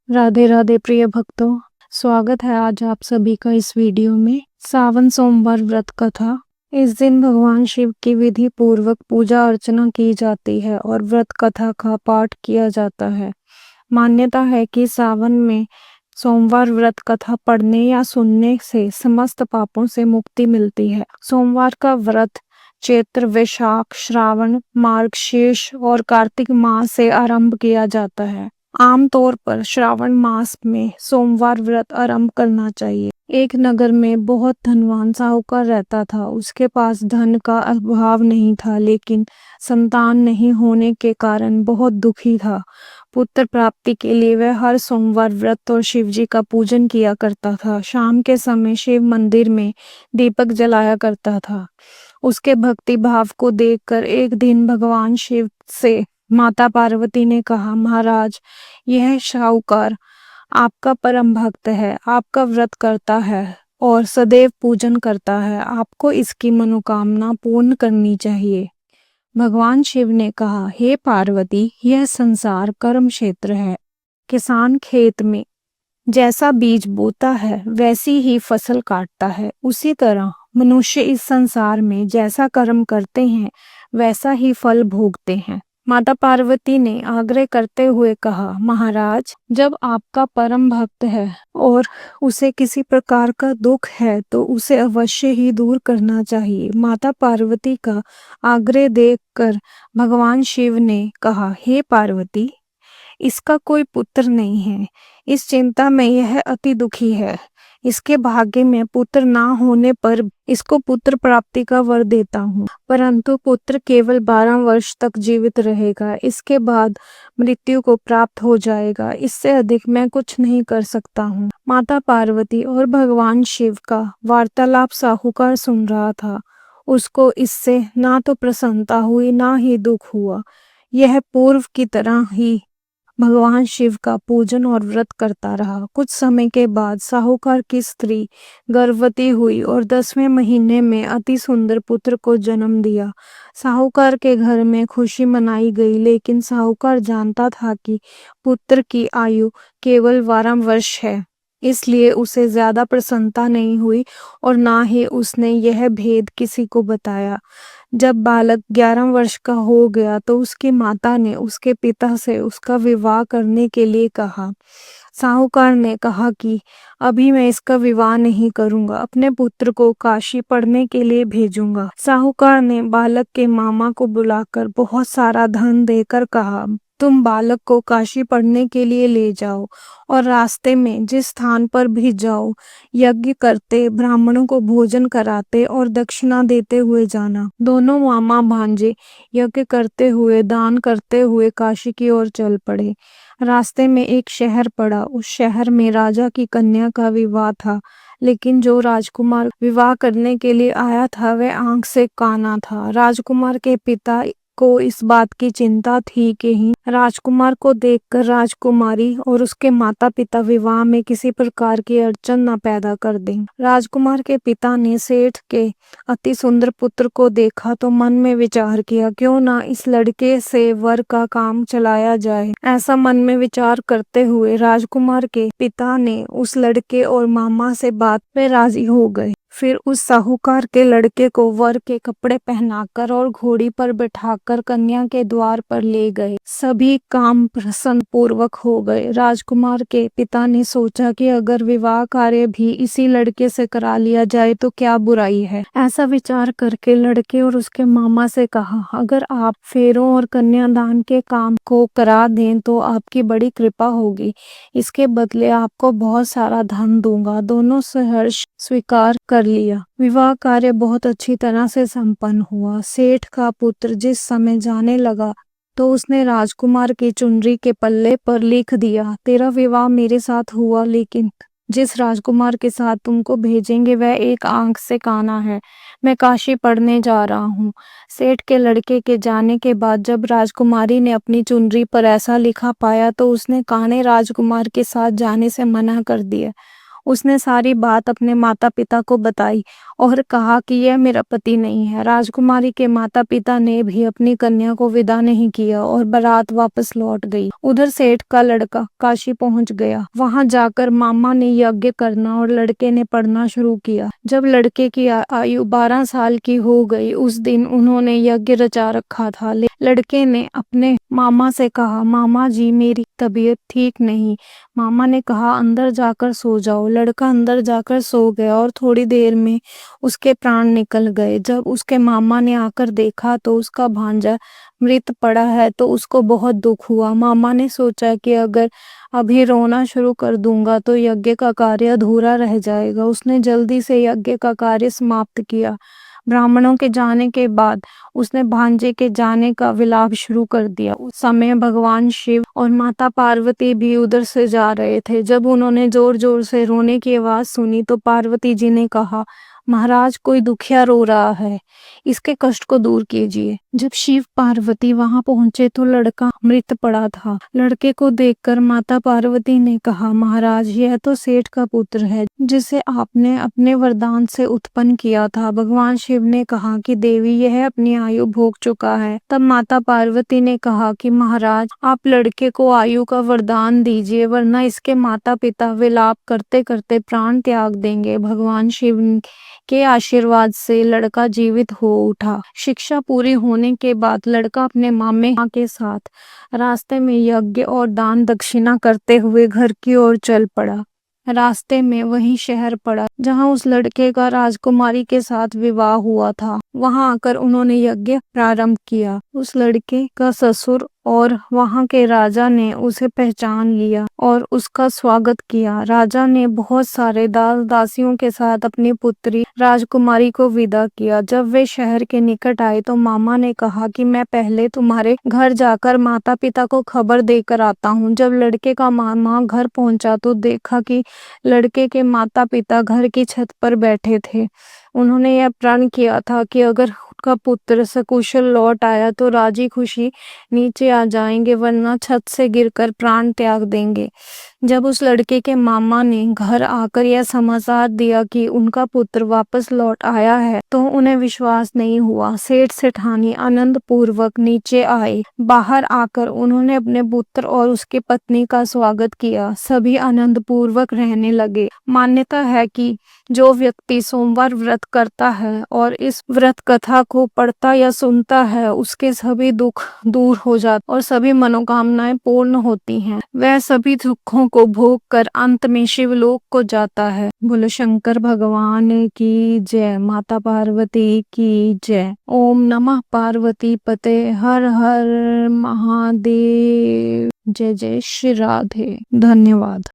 राधे राधे प्रिय भक्तों, स्वागत है आज आप सभी का इस वीडियो में। सावन सोमवार व्रत कथा। इस दिन भगवान शिव की विधि पूर्वक पूजा अर्चना की जाती है और व्रत कथा का पाठ किया जाता है। मान्यता है कि सावन में सोमवार व्रत कथा पढ़ने या सुनने से समस्त पापों से मुक्ति मिलती है। सोमवार का व्रत चैत्र, वैशाख, श्रावण, मार्गशीर्ष और कार्तिक माह से आरंभ किया जाता है। आमतौर पर श्रावण मास में सोमवार व्रत आरंभ करना चाहिए। एक नगर में बहुत धनवान साहूकार रहता था। उसके पास धन का अभाव नहीं था, लेकिन संतान नहीं होने के कारण बहुत दुखी था। पुत्र प्राप्ति के लिए वह हर सोमवार व्रत और शिव जी का पूजन किया करता था। शाम के समय शिव मंदिर में दीपक जलाया करता था। उसके भक्ति भाव को देखकर एक दिन भगवान शिव से माता पार्वती ने कहा, महाराज, यह साहूकार आपका परम भक्त है, आपका व्रत करता है और सदैव पूजन करता है। आपको इसकी मनोकामना पूर्ण करनी चाहिए। भगवान शिव ने कहा, हे पार्वती, यह संसार कर्म क्षेत्र है। किसान खेत में जैसा बीज बोता है वैसी ही फसल काटता है। उसी तरह मनुष्य इस संसार में जैसा कर्म करते हैं वैसा ही फल भोगते हैं। माता पार्वती ने आग्रह करते हुए कहा, महाराज, जब आपका परम भक्त है और उसे किसी प्रकार का दुख है तो उसे अवश्य ही दूर करना चाहिए। माता पार्वती का आग्रह देखकर भगवान शिव ने कहा, हे पार्वती, इसका कोई पुत्र नहीं है। इस चिंता में यह अति दुखी है। इसके भाग्य में पुत्र ना होने पर इसको पुत्र प्राप्ति का वर देता हूँ, परंतु पुत्र केवल 12 वर्ष तक जीवित रहेगा। इसके बाद मृत्यु को प्राप्त हो जाएगा। इससे अधिक मैं कुछ नहीं कर सकता हूँ। माता पार्वती और भगवान शिव का वार्तालाप साहूकार सुन रहा था। उसको इससे ना तो प्रसन्नता हुई ना ही दुख हुआ। यह पूर्व की तरह ही भगवान शिव का पूजन और व्रत करता रहा। कुछ समय के बाद साहूकार की स्त्री गर्भवती हुई और 10वें महीने में अति सुंदर पुत्र को जन्म दिया। साहूकार के घर में खुशी मनाई गई, लेकिन साहूकार जानता था कि पुत्र की आयु केवल 12 वर्ष है, इसलिए उसे ज्यादा प्रसन्नता नहीं हुई और ना ही उसने यह भेद किसी को बताया। जब बालक 11 वर्ष का हो गया तो उसकी माता ने उसके पिता से उसका विवाह करने के लिए कहा। साहूकार ने कहा कि अभी मैं इसका विवाह नहीं करूंगा, अपने पुत्र को काशी पढ़ने के लिए भेजूंगा। साहूकार ने बालक के मामा को बुलाकर बहुत सारा धन देकर कहा, तुम बालक को काशी पढ़ने के लिए ले जाओ और रास्ते में जिस स्थान पर भी जाओ, यज्ञ करते, ब्राह्मणों को भोजन कराते और दक्षिणा देते हुए जाना। दोनों मामा भांजे यज्ञ करते हुए, दान करते हुए काशी की ओर चल पड़े। रास्ते में एक शहर पड़ा। उस शहर में राजा की कन्या का विवाह था, लेकिन जो राजकुमार विवाह करने के लिए आया था वह आंख से काना था। राजकुमार के पिता को इस बात की चिंता थी कि ही राजकुमार को देखकर राजकुमारी और उसके माता पिता विवाह में किसी प्रकार की अड़चन न पैदा कर दें। राजकुमार के पिता ने सेठ के अति सुंदर पुत्र को देखा तो मन में विचार किया, क्यों ना इस लड़के से वर का काम चलाया जाए। ऐसा मन में विचार करते हुए राजकुमार के पिता ने उस लड़के और मामा से बात पे राजी हो गए। फिर उस साहूकार के लड़के को वर के कपड़े पहनाकर और घोड़ी पर बिठाकर कन्या के द्वार पर ले गए। सभी काम प्रसन्न पूर्वक हो गए। राजकुमार के पिता ने सोचा कि अगर विवाह कार्य भी इसी लड़के से करा लिया जाए तो क्या बुराई है। ऐसा विचार करके लड़के और उसके मामा से कहा, अगर आप फेरों और कन्यादान के काम को करा दें तो आपकी बड़ी कृपा होगी। इसके बदले आपको बहुत सारा धन दूंगा। दोनों सहर्ष स्वीकार कर लिया। विवाह कार्य बहुत अच्छी तरह से संपन्न हुआ। सेठ का पुत्र जिस समय जाने लगा तो उसने राजकुमार की चुनरी के पल्ले पर लिख दिया, तेरा विवाह मेरे साथ हुआ, लेकिन जिस राजकुमार के साथ तुमको भेजेंगे वह एक आंख से काना है। मैं काशी पढ़ने जा रहा हूँ। सेठ के लड़के के जाने के बाद जब राजकुमारी ने अपनी चुनरी पर ऐसा लिखा पाया तो उसने काने राजकुमार के साथ जाने से मना कर दिया। उसने सारी बात अपने माता पिता को बताई और कहा कि यह मेरा पति नहीं है। राजकुमारी के माता पिता ने भी अपनी कन्या को विदा नहीं किया और बारात वापस लौट गई। उधर सेठ का लड़का काशी पहुंच गया। वहां जाकर मामा ने यज्ञ करना और लड़के ने पढ़ना शुरू किया। जब लड़के की आयु 12 साल की हो गई, उस दिन उन्होंने यज्ञ रचा रखा था। लड़के ने अपने मामा से कहा, मामा जी मेरी तबीयत ठीक नहीं। मामा ने कहा, अंदर जाकर सो जाओ। लड़का अंदर जाकर सो गया और थोड़ी देर में उसके प्राण निकल गए। जब उसके मामा ने आकर देखा तो उसका भांजा मृत पड़ा है तो उसको बहुत दुख हुआ। मामा ने सोचा कि अगर अभी रोना शुरू कर दूंगा तो यज्ञ का कार्य अधूरा रह जाएगा। उसने जल्दी से यज्ञ का कार्य समाप्त किया। ब्राह्मणों के जाने के बाद उसने भांजे के जाने का विलाप शुरू कर दिया। उस समय भगवान शिव और माता पार्वती भी उधर से जा रहे थे। जब उन्होंने जोर जोर से रोने की आवाज सुनी तो पार्वती जी ने कहा, महाराज कोई दुखिया रो रहा है, इसके कष्ट को दूर कीजिए। जब शिव पार्वती वहां पहुंचे तो लड़का मृत पड़ा था। लड़के को देखकर माता पार्वती ने कहा, महाराज यह तो सेठ का पुत्र है जिसे आपने अपने वरदान से उत्पन्न किया था। भगवान शिव ने कहा कि देवी यह अपनी आयु भोग चुका है। तब माता पार्वती ने कहा कि महाराज आप लड़के को आयु का वरदान दीजिए वरना इसके माता पिता विलाप करते करते प्राण त्याग देंगे। भगवान शिव के आशीर्वाद से लड़का जीवित हो उठा। शिक्षा पूरी होने के बाद लड़का अपने मामे के साथ रास्ते में यज्ञ और दान दक्षिणा करते हुए घर की ओर चल पड़ा। रास्ते में वही शहर पड़ा जहां उस लड़के का राजकुमारी के साथ विवाह हुआ था। वहां आकर उन्होंने यज्ञ प्रारंभ किया। उस लड़के का ससुर और वहां के राजा ने उसे पहचान लिया और उसका स्वागत किया। राजा ने बहुत सारे दास दासियों के साथ अपनी पुत्री राजकुमारी को विदा किया। जब वे शहर के निकट आए तो मामा ने कहा कि मैं पहले तुम्हारे घर जाकर माता पिता को खबर देकर आता हूँ। जब लड़के का मामा घर पहुंचा तो देखा कि लड़के के माता पिता घर की छत पर बैठे थे। उन्होंने यह प्रण किया था कि अगर उनका पुत्र सकुशल लौट आया तो राजी खुशी नीचे आ जाएंगे वरना छत से गिरकर प्राण त्याग देंगे। जब उस लड़के के मामा ने घर आकर यह समाचार दिया कि उनका पुत्र वापस लौट आया है तो उन्हें विश्वास नहीं हुआ। सेठ सेठानी आनंद पूर्वक नीचे आए। बाहर आकर उन्होंने अपने पुत्र और उसकी पत्नी का स्वागत किया। सभी आनंद पूर्वक रहने लगे। मान्यता है कि जो व्यक्ति सोमवार व्रत करता है और इस व्रत कथा को पढ़ता या सुनता है उसके सभी दुख दूर हो जाते और सभी मनोकामनाएं पूर्ण होती हैं। वह सभी दुखों को भोग कर अंत में शिवलोक को जाता है। बोलो शंकर भगवान की जय, माता पार्वती की जय। ओम नमः पार्वती पते, हर हर महादेव। जय जय श्री राधे। धन्यवाद।